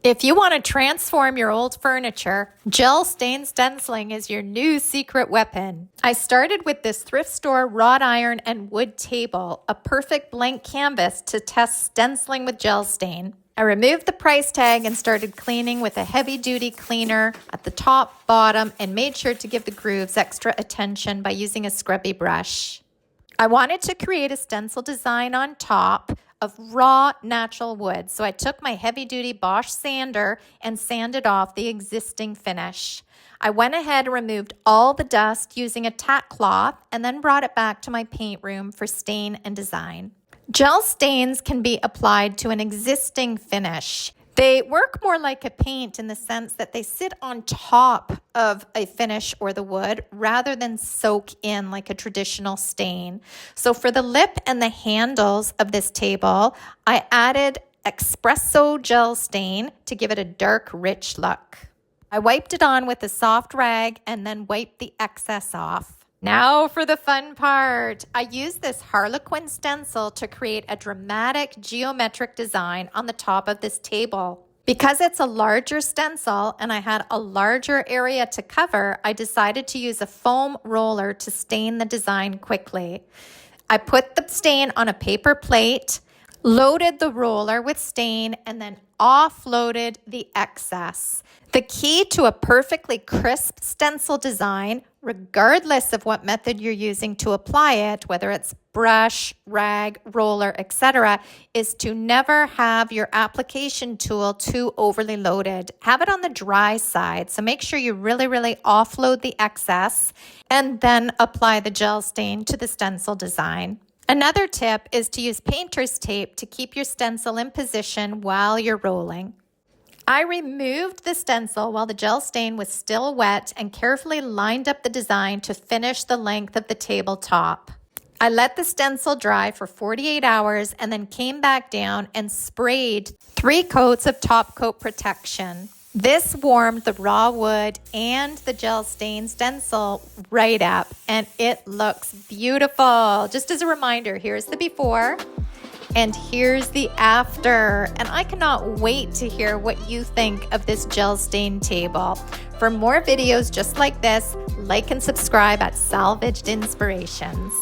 If you want to transform your old furniture, gel stain stenciling is your new secret weapon. I started with this thrift store wrought iron and wood table, a perfect blank canvas to test stenciling with gel stain. I removed the price tag and started cleaning with a heavy-duty cleaner at the top, bottom, and made sure to give the grooves extra attention by using a scrubby brush. I wanted to create a stencil design on top of raw natural wood, so I took my heavy-duty Bosch sander and sanded off the existing finish. I went ahead and removed all the dust using a tack cloth and then brought it back to my paint room for stain and design. Gel stains can be applied to an existing finish. They work more like a paint in the sense that they sit on top of a finish or the wood rather than soak in like a traditional stain. So for the lip and the handles of this table, I added espresso gel stain to give it a dark, rich look. I wiped it on with a soft rag and then wiped the excess off. Now for the fun part. I used this Harlequin stencil to create a dramatic geometric design on the top of this table. Because it's a larger stencil and I had a larger area to cover, I decided to use a foam roller to stain the design quickly. I put the stain on a paper plate, loaded the roller with stain, and then offloaded the excess. The key to a perfectly crisp stencil design, regardless of what method you're using to apply it, whether it's brush, rag, roller, etc., is to never have your application tool too overly loaded. Have it on the dry side, so make sure you really offload the excess and then apply the gel stain to the stencil design. Another tip is to use painter's tape to keep your stencil in position while you're rolling. I removed the stencil while the gel stain was still wet and carefully lined up the design to finish the length of the tabletop. I let the stencil dry for 48 hours and then came back down and sprayed 3 coats of top coat protection. This warmed the raw wood and the gel stain stencil right up, and it looks beautiful. Just as a reminder, here's the before and here's the after. And I cannot wait to hear what you think of this gel stain table. For more videos just like this, like and subscribe at Salvaged Inspirations.